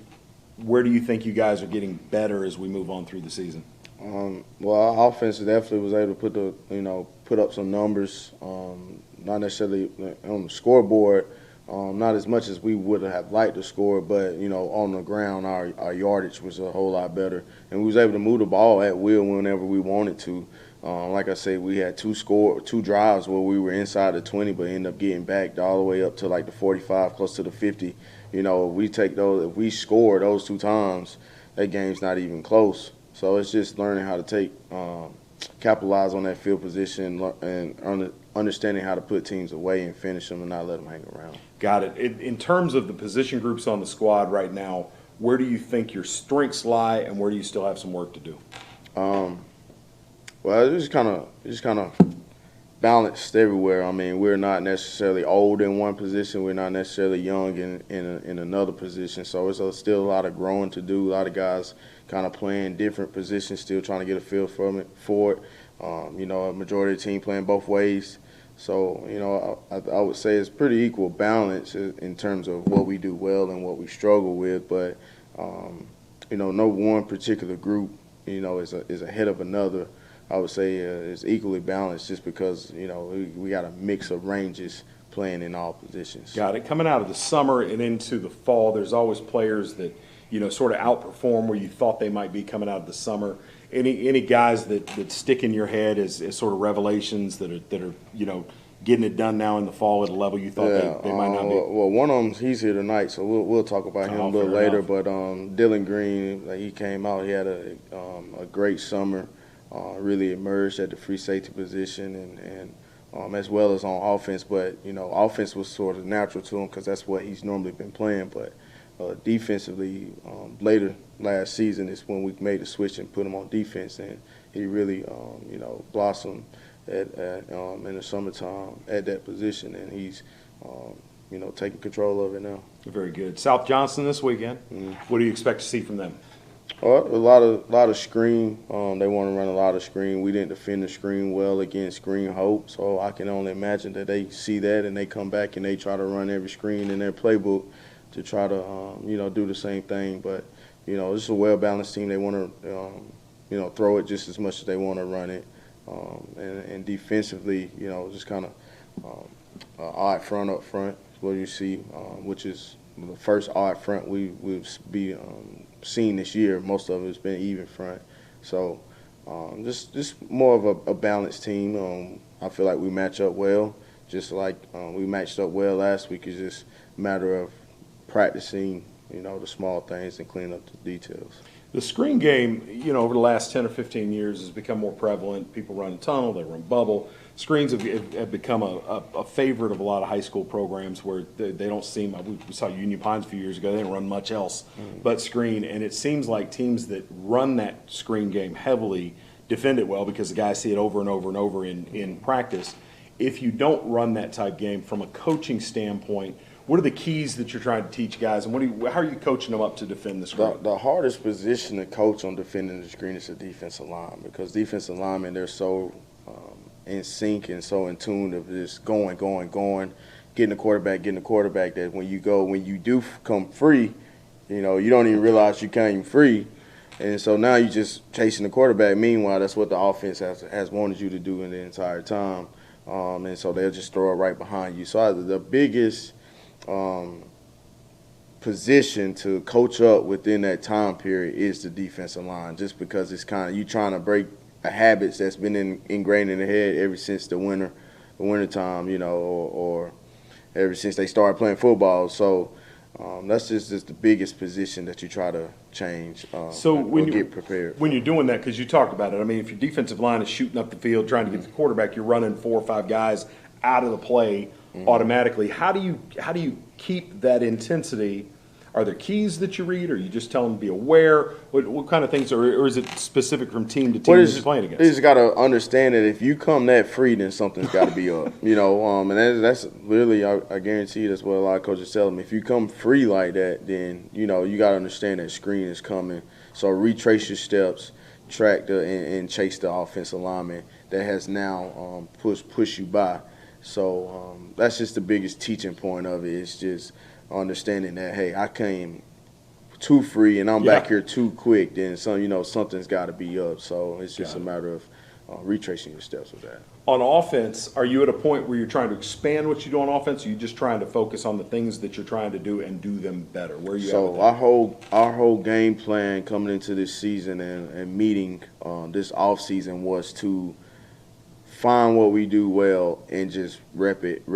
Where do you think you guys are getting better as we move on through the season? Our offense definitely was able to put up some numbers, not necessarily on the scoreboard, not as much as we would have liked to score, but on the ground our yardage was a whole lot better, and we was able to move the ball at will whenever we wanted to. Like I said, we had two drives where we were inside the 20, but ended up getting backed all the way up to like the 45, close to the 50. If we score those 2 times, that game's not even close. So it's just learning how to capitalize on that field position and understanding how to put teams away and finish them and not let them hang around. Got it. In terms of the position groups on the squad right now, where do you think your strengths lie, and where do you still have some work to do? It's just kind of balanced everywhere. We're not necessarily old in one position. We're not necessarily young in another position. So it's still a lot of growing to do. A lot of guys kind of playing different positions, still trying to get a feel for it. A majority of the team playing both ways. So, I would say it's pretty equal balance in terms of what we do well and what we struggle with. But, no one particular group, is ahead of another. I would say it's equally balanced just because, we got a mix of ranges playing in all positions. Got it. Coming out of the summer and into the fall, there's always players that, sort of outperform where you thought they might be coming out of the summer. Any guys that stick in your head as sort of revelations that are getting it done now in the fall at a level you thought they might not be? Well, one of them, he's here tonight, so we'll talk about him a little later. Enough. But Dylan Green, he came out. He had a great summer. Really emerged at the free safety position and as well as on offense. But, offense was sort of natural to him because that's what he's normally been playing. But defensively, later last season is when we made the switch and put him on defense, and he really, blossomed in the summertime at that position, and he's, taking control of it now. Very good. South Johnson this weekend. What do you expect to see from them? A lot of screen. They want to run a lot of screen. We didn't defend the screen well against Green Hope, so I can only imagine that they see that and they come back and they try to run every screen in their playbook to try to do the same thing. But this is a well-balanced team. They want to throw it just as much as they want to run it, and defensively, just kind of odd front up front is what you see, which is the first odd front we've seen this year. Most of it has been even front. So just more of a balanced team. I feel like we match up well, just like we matched up well last week. It's just a matter of practicing, the small things and cleaning up the details. The screen game, over the last 10 or 15 years has become more prevalent. People run tunnel, they run bubble. Screens have become a favorite of a lot of high school programs where they don't seem, we saw Union Pines a few years ago, they didn't run much else but screen. And it seems like teams that run that screen game heavily defend it well because the guys see it over and over and over in practice. If you don't run that type game from a coaching standpoint, what are the keys that you're trying to teach guys, and how are you coaching them up to defend the screen? The hardest position to coach on defending the screen is the defensive line, because defensive linemen, they're so in sync and so in tune of just going, getting the quarterback, that when you do come free, you don't even realize you came free. And so now you're just chasing the quarterback. Meanwhile, that's what the offense has wanted you to do in the entire time. And so they'll just throw it right behind you. So the biggest position to coach up within that time period is the defensive line, just because it's kind of you trying to break a habit that's been ingrained in the head ever since the winter time, or ever since they started playing football. So that's just the biggest position that you try to change. So when you get prepared, when you're doing that, because you talked about it. I mean, if your defensive line is shooting up the field trying to get the quarterback, you're running 4 or 5 guys out of the play automatically. How do you keep that intensity? Are there keys that you read, or you just tell them to be aware? What kind of things, or is it specific from team to team that you're playing against? You just got to understand that if you come that free, then something's got to be up. And that's really, I guarantee you, that's what a lot of coaches tell them. If you come free like that, then, you got to understand that screen is coming. So retrace your steps, track and chase the offensive lineman that has now pushed you by. So that's just the biggest teaching point of it. It's just understanding that, hey, I came too free and I'm back here too quick, then something's got to be up. So it's just a matter of retracing your steps with that. On offense, are you at a point where you're trying to expand what you do on offense, or are you just trying to focus on the things that you're trying to do and do them better? Where are you at with that? Our whole game plan coming into this season and meeting this off season was to find what we do well and just rep it.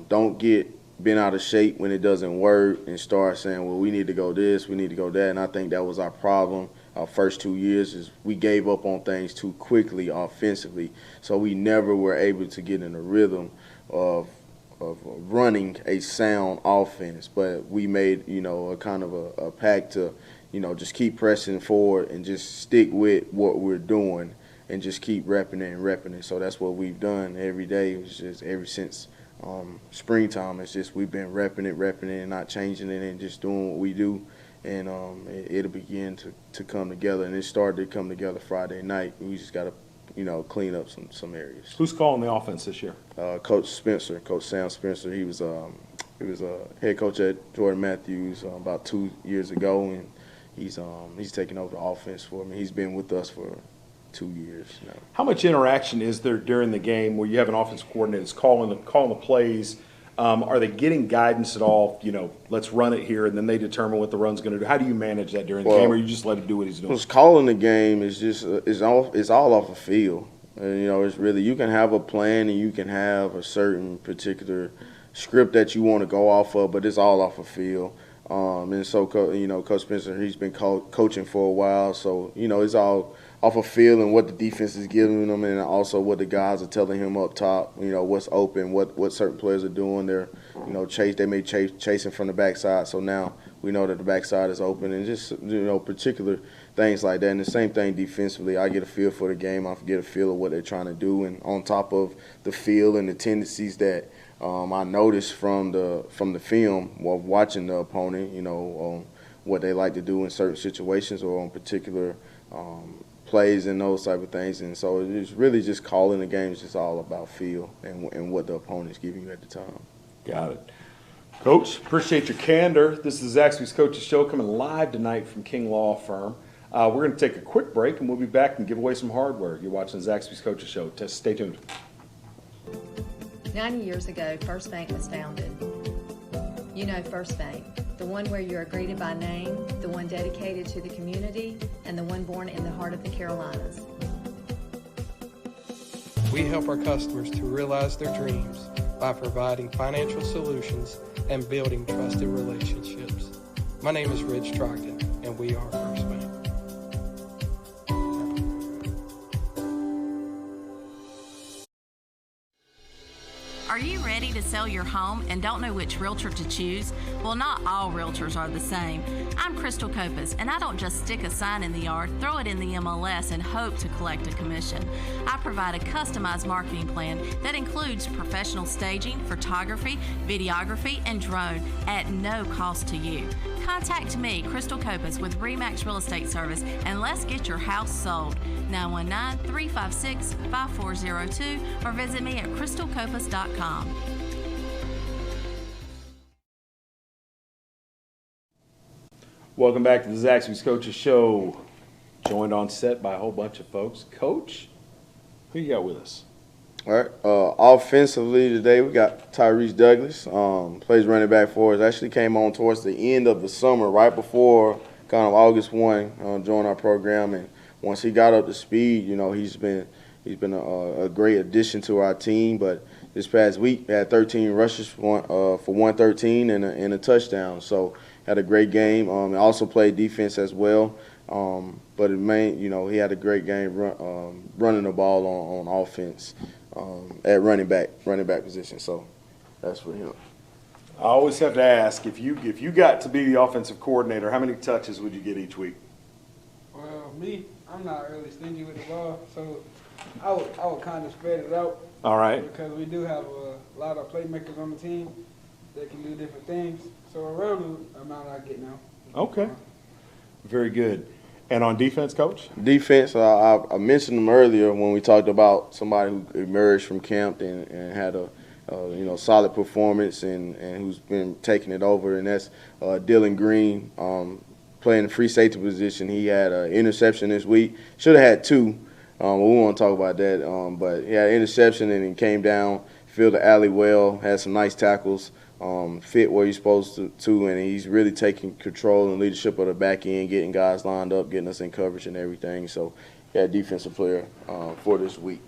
Don't get been out of shape when it doesn't work and start saying, well, we need to go this, we need to go that. And I think that was our problem our first 2 years, is we gave up on things too quickly offensively. So we never were able to get in a rhythm of running a sound offense. But we made, a kind of a pact to, just keep pressing forward and just stick with what we're doing and just keep repping it. So that's what we've done every day. It was just ever since springtime. It's just we've been repping it and not changing it and just doing what we do. And it'll begin to come together. And it started to come together Friday night. We just got to, clean up some areas. Who's calling the offense this year? Coach Sam Spencer. He was a head coach at Jordan Matthews about 2 years ago, and he's taken over the offense for me. He's been with us for 2 years now. How much interaction is there during the game where you have an offensive coordinator that's calling the plays? Are they getting guidance at all? Let's run it here, and then they determine what the run's going to do. How do you manage that during the game, or you just let him do what he's doing? What's calling the game is just it's all off a feel. And, it's really, you can have a plan and you can have a certain particular script that you want to go off of, but it's all off a feel. And so, Coach Spencer, he's been coaching for a while, so it's all off a feel and what the defense is giving them, and also what the guys are telling him up top. What's open, what certain players are doing. They're, they may chasing from the backside, so now we know that the backside is open, and just particular things like that. And the same thing defensively. I get a feel for the game. I get a feel of what they're trying to do, and on top of the feel and the tendencies that I noticed from the film while watching the opponent, on what they like to do in certain situations or on particular plays and those type of things. And so it's really just calling the game. It's just all about feel and what the opponent's giving you at the time. Got it. Coach, appreciate your candor. This is Zaxby's Coaches Show coming live tonight from King Law Firm. We're going to take a quick break, and we'll be back and give away some hardware. You're watching Zaxby's Coaches Show. Stay tuned. 90 years ago, First Bank was founded. You know First Bank, the one where you are greeted by name, the one dedicated to the community, and the one born in the heart of the Carolinas. We help our customers to realize their dreams by providing financial solutions and building trusted relationships. My name is Rich Trockton, and we are First Bank. Are Are you ready to sell your home and don't know which realtor to choose? Well, not all realtors are the same. I'm Crystal Copas, and I don't just stick a sign in the yard, throw it in the MLS, and hope to collect a commission. I provide a customized marketing plan that includes professional staging, photography, videography, and drone at no cost to you. Contact me, Crystal Copas, with RE/MAX Real Estate Service, and let's get your house sold. 919-356-5402 or visit me at crystalcopas.com. Welcome back to the Zaxby's Coaches Show. Joined on set by a whole bunch of folks. Coach, who you got with us? All right. Offensively today, we got Tyrese Douglas. Plays running back for us. Actually came on towards the end of the summer, right before kind of August 1, joined our program. And once he got up to speed, you know, he's been a great addition to our team. But this past week, had 13 rushes for 113 and a touchdown. So had a great game. Also played defense as well. But he had a great game running the ball on offense at running back position. So that's for him. I always have to ask, if you got to be the offensive coordinator, how many touches would you get each week? Well, me, I'm not really stingy with the ball, so I would kind of spread it out. All right. Because we do have a lot of playmakers on the team that can do different things. So around the amount I get now. Okay. Very good. And on defense, Coach? Defense, I mentioned them earlier when we talked about somebody who emerged from camp and had a solid performance and who's been taking it over, and that's Dylan Green, playing the free safety position. He had an interception this week. Should have had two. We won't talk about that. But he had an interception and he came down, filled the alley well, had some nice tackles, fit where he's supposed to, and he's really taking control and leadership of the back end, getting guys lined up, getting us in coverage and everything. So he had a defensive player for this week.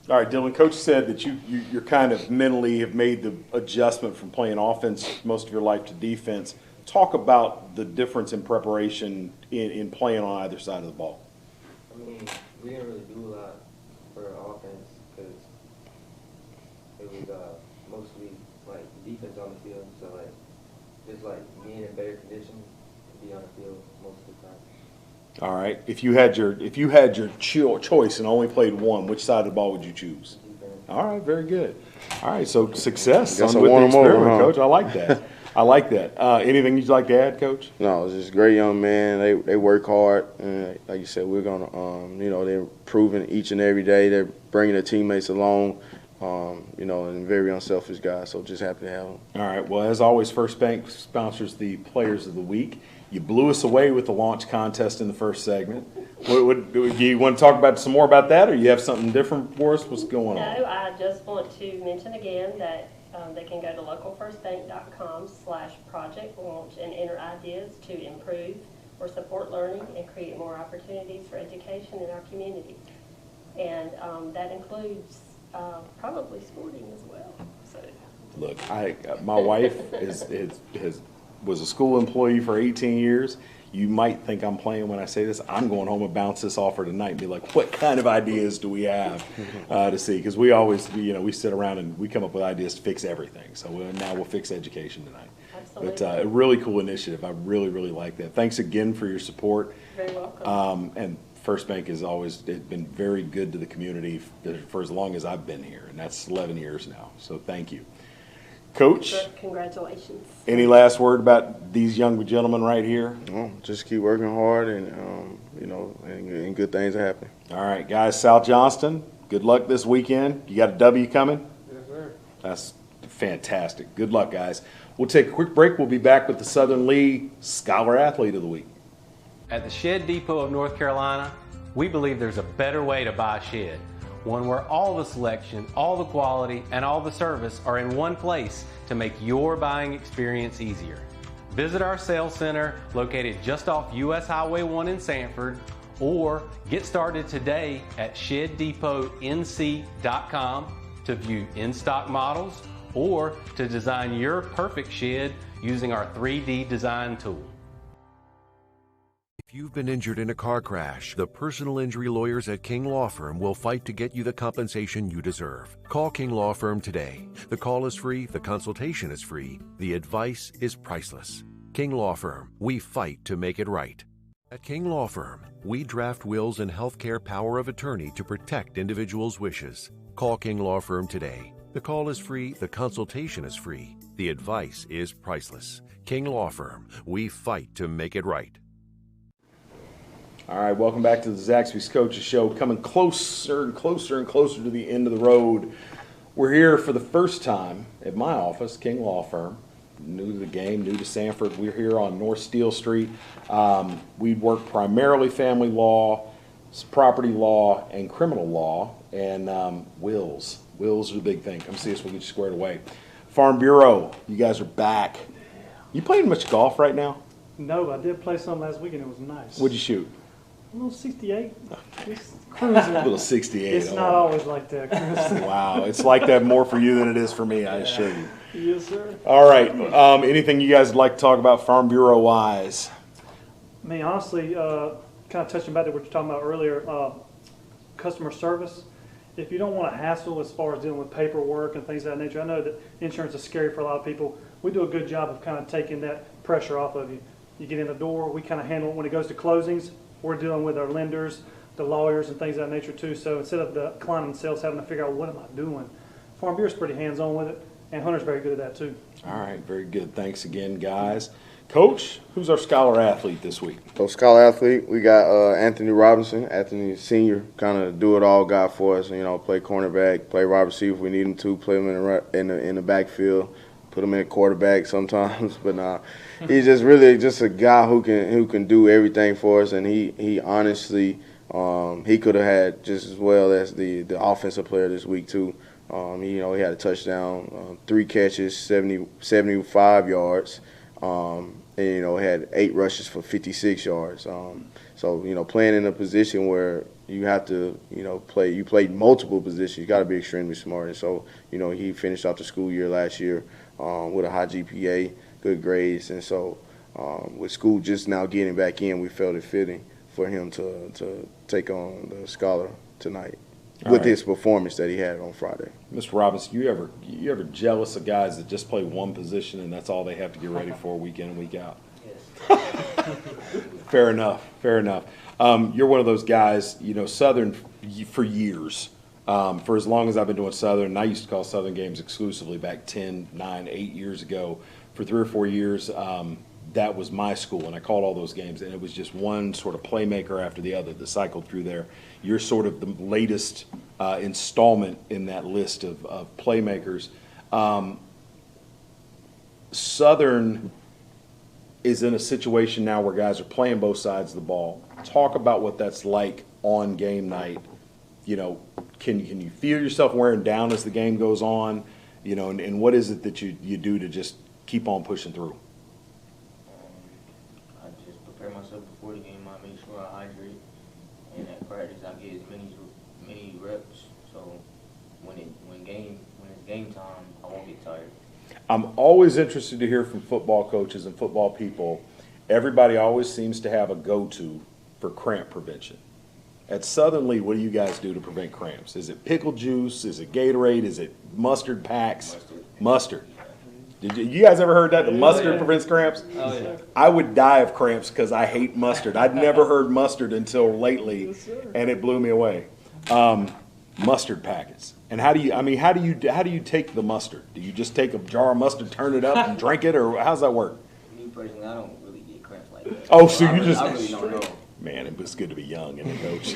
All right, Dylan, Coach said that you're kind of mentally have made the adjustment from playing offense most of your life to defense. Talk about the difference in preparation in playing on either side of the ball. I mean, we didn't really do a lot for offense because it was mostly like defense on the field. So like just like being in better condition to be on the field most of the time. All right. If you had your choice and only played one, which side of the ball would you choose? All right. Very good. All right. So success on with the experiment, Coach. I like that. I like that. Anything you'd like to add, Coach? No, it's just a great young man. They work hard, and like you said, we're gonna they're improving each and every day. They're bringing their teammates along. And very unselfish guys. So just happy to have them. All right. Well, as always, First Bank sponsors the Players of the Week. You blew us away with the launch contest in the first segment. Do you want to talk about some more about that, or you have something different for us? What's going on? No, I just want to mention again that they can go to localfirstbank.com/project launch and enter ideas to improve or support learning and create more opportunities for education in our community. And that includes probably sporting as well. So. Look, my wife was a school employee for 18 years. You might think I'm playing when I say this. I'm going home and bounce this off her tonight and be like, what kind of ideas do we have to see? Because we always, we sit around and we come up with ideas to fix everything. So now we'll fix education tonight. Absolutely. But a really cool initiative. I really, really like that. Thanks again for your support. Very welcome. And First Bank has always been very good to the community for as long as I've been here, and that's 11 years now. So thank you. Coach, congratulations. Any last word about these young gentlemen right here? No, just keep working hard, and and good things are happening. All right, guys. South Johnston, good luck this weekend. You got a W coming? Yes, sir. That's fantastic. Good luck, guys. We'll take a quick break. We'll be back with the Southern Lee Scholar Athlete of the Week. At the Shed Depot of North Carolina, we believe there's a better way to buy a shed. One where all the selection, all the quality, and all the service are in one place to make your buying experience easier. Visit our sales center located just off US Highway 1 in Sanford, or get started today at ShedDepotNC.com to view in-stock models or to design your perfect shed using our 3D design tool. If you've been injured in a car crash, the personal injury lawyers at King Law Firm will fight to get you the compensation you deserve. Call King Law Firm today. The call is free, the consultation is free, the advice is priceless. King Law Firm, we fight to make it right. At King Law Firm, we draft wills and healthcare power of attorney to protect individuals' wishes. Call King Law Firm today. The call is free, the consultation is free, the advice is priceless. King Law Firm, we fight to make it right. All right, welcome back to the Zaxby's Coaches Show. Coming closer and closer and closer to the end of the road. We're here for the first time at my office, King Law Firm. New to the game, new to Sanford. We're here on North Steel Street. We work primarily family law, property law, and criminal law, and wills. Wills are the big thing. Come see us, we'll get you squared away. Farm Bureau, you guys are back. You playing much golf right now? No, but I did play some last weekend. It was nice. What'd you shoot? A little 68. Just cruising. A little 68. It's not always like that, Chris. Wow, it's like that more for you than it is for me, I assure you. Yes, sir. All right, anything you guys would like to talk about Farm Bureau-wise? I mean, honestly, kind of touching back to what you were talking about earlier, customer service. If you don't want to hassle as far as dealing with paperwork and things of that nature, I know that insurance is scary for a lot of people. We do a good job of kind of taking that pressure off of you. You get in the door, we kind of handle it when it goes to closings. We're dealing with our lenders, the lawyers, and things of that nature too. So instead of the client themselves having to figure out what am I doing, Farm Bureau's pretty hands-on with it, and Hunter's very good at that too. All right, very good. Thanks again, guys. Coach, who's our scholar athlete this week? So scholar athlete, we got Anthony Robinson. Anthony Senior, kind of do-it-all guy for us. You know, play cornerback, play wide receiver if we need him to, play him in the backfield, put him in quarterback sometimes. But nah, he's just really just a guy who can do everything for us. And he honestly, he could have had just as well as the offensive player this week too. He had a touchdown, 3 catches, 75 yards. And, had 8 rushes for 56 yards. So, playing in a position where you have to, you played multiple positions, you got to be extremely smart. And so, he finished off the school year last year with a high GPA, good grades. And so, with school just now getting back in, we felt it fitting for him to take on the scholar tonight. With his performance that he had on Friday. Mr. Robinson, you ever jealous of guys that just play one position and that's all they have to get ready for week in and week out? Yes. Fair enough. You're one of those guys, Southern for years, for as long as I've been doing Southern, and I used to call Southern games exclusively back 10, 9, 8 years ago. For 3 or 4 years, that was my school, and I called all those games, and it was just one sort of playmaker after the other that cycled through there. You're sort of the latest installment in that list of playmakers. Southern is in a situation now where guys are playing both sides of the ball. Talk about what that's like on game night. Can you feel yourself wearing down as the game goes on? And what is it that you do to just keep on pushing through? I just prepare myself before the game. I make sure I hydrate, and at practice I get as many reps. So when it's game time, I won't get tired. I'm always interested to hear from football coaches and football people. Everybody always seems to have a go-to for cramp prevention. At Southern Lee, what do you guys do to prevent cramps? Is it pickle juice? Is it Gatorade? Is it mustard packs? Mustard. Did you guys ever heard that? The mustard prevents cramps? Oh, yeah. I would die of cramps because I hate mustard. I'd never heard mustard until lately, and it blew me away. Mustard packets. And how do you take the mustard? Do you just take a jar of mustard, turn it up, and drink it, or how's that work? Me personally, I don't really get cramps like that. Oh, so I you just really don't know. Man, it was good to be young and coach.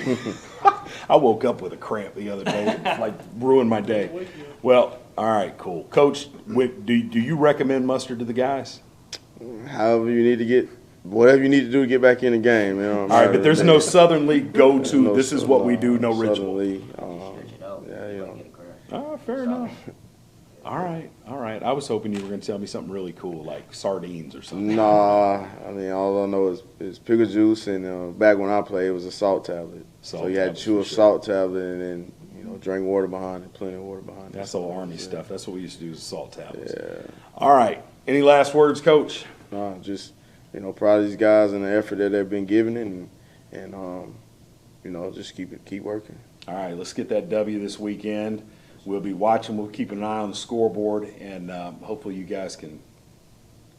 I woke up with a cramp the other day. It like ruined my day. Well, all right, cool. Coach, do you recommend mustard to the guys? Whatever you need to do to get back in the game. All right, but there's no Southern League go-to. This is what we do. No ritual. Southern League. Fair enough. All right. I was hoping you were going to tell me something really cool, like sardines or something. Nah, all I know is pickle juice, and back when I played, it was a salt tablet. So you had to chew a salt tablet and then drink water behind it, plenty of water behind it. That's old Army stuff. That's what we used to do, is salt tablets. Yeah. All right. Any last words, Coach? Nah, just proud of these guys and the effort that they've been giving, and just keep working. All right, let's get that W this weekend. We'll be watching. We'll keep an eye on the scoreboard, and hopefully you guys can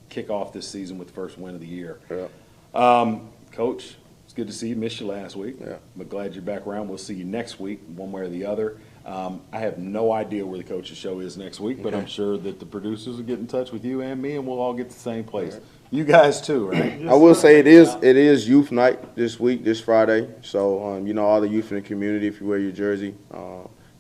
kick off this season with the first win of the year. Yeah. Coach, it's good to see you. Missed you last week. Yeah. But glad you're back around. We'll see you next week, one way or the other. I have no idea where the coach's show is next week, but I'm sure that the producers will get in touch with you and me, and we'll all get to the same place. Right. You guys too, right? I will say it is youth night this week, this Friday. So all the youth in the community, if you wear your jersey,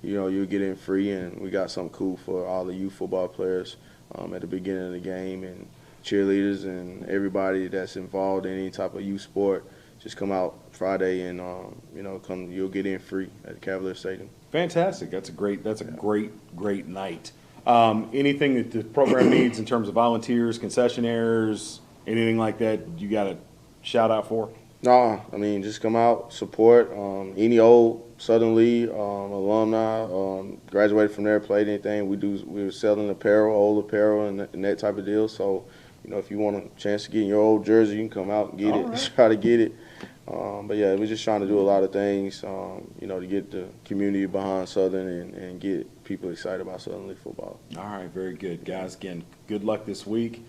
you'll get in free, and we got something cool for all the youth football players at the beginning of the game, and cheerleaders and everybody that's involved in any type of youth sport. Just come out Friday and you'll get in free at the Cavalier Stadium. Fantastic. That's a great night. Anything that the program needs in terms of volunteers, concessionaires, anything like that, you got a shout out for? No, just come out, support. Any old Southern Lee alumni, graduated from there, played anything. We were selling apparel, old apparel, and that type of deal. So, if you want a chance to get in your old jersey, you can come out and get it. Right. Try to get it. But yeah, we're just trying to do a lot of things, to get the community behind Southern and get people excited about Southern League football. All right, very good, guys. Again, good luck this week.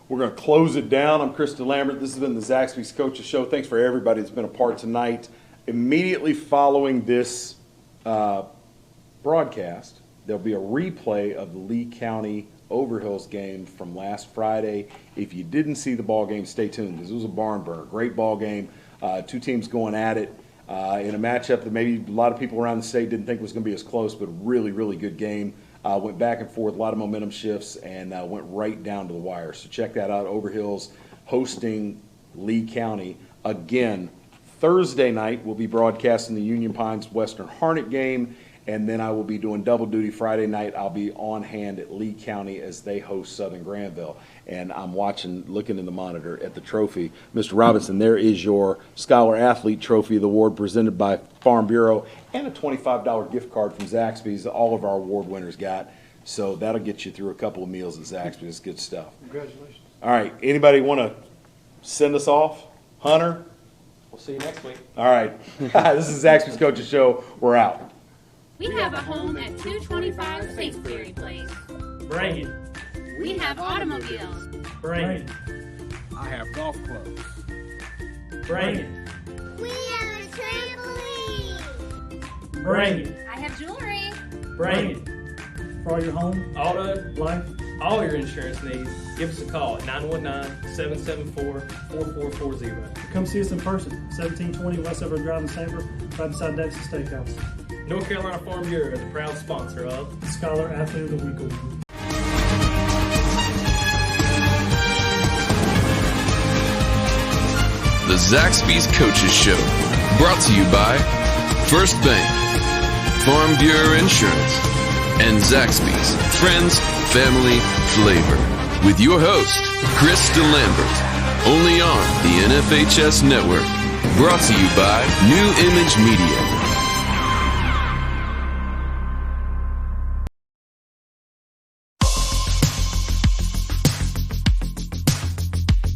We're going to close it down. I'm Chris Delambert. This has been the Zaxby's Coaches Show. Thanks for everybody that's been a part tonight. Immediately following this broadcast, there'll be a replay of the Lee County Overhills game from last Friday. If you didn't see the ball game, stay tuned because it was a barn burner. Great ball game. Two teams going at it in a matchup that maybe a lot of people around the state didn't think was going to be as close, but really, really good game. Went back and forth, a lot of momentum shifts, and went right down to the wire. So check that out. Overhills hosting Lee County. Again, Thursday night we'll be broadcasting the Union Pines Western Harnett game, and then I will be doing double duty Friday night. I'll be on hand at Lee County as they host Southern Granville. And I'm looking in the monitor at the trophy. Mr. Robinson, there is your Scholar Athlete Trophy, the award presented by Farm Bureau, and a $25 gift card from Zaxby's that all of our award winners got. So that'll get you through a couple of meals at Zaxby's. It's good stuff. Congratulations. All right. Anybody want to send us off? Hunter? We'll see you next week. All right. This is Zaxby's Coaches Show. We're out. We have a home at 225 Sainsbury Place. Bring it. We have automobiles. Bring it. I have golf clubs. Bring it. We have a trampoline. Bring it. I have jewelry. Bring it. For all your home, Auto, life, all your insurance needs, give us a call at 919-774-4440. come see us in person. 1720 West Everett Drive in Sanford, right beside Dexter Steakhouse. North Carolina Farm Bureau is a proud sponsor of the Scholar Athlete of the Week Award. The Zaxby's Coaches Show, brought to you by First Bank, Farm Bureau Insurance, and Zaxby's Friends, Family, Flavor. With your host, Chris Delambert, only on the NFHS Network. Brought to you by New Image Media.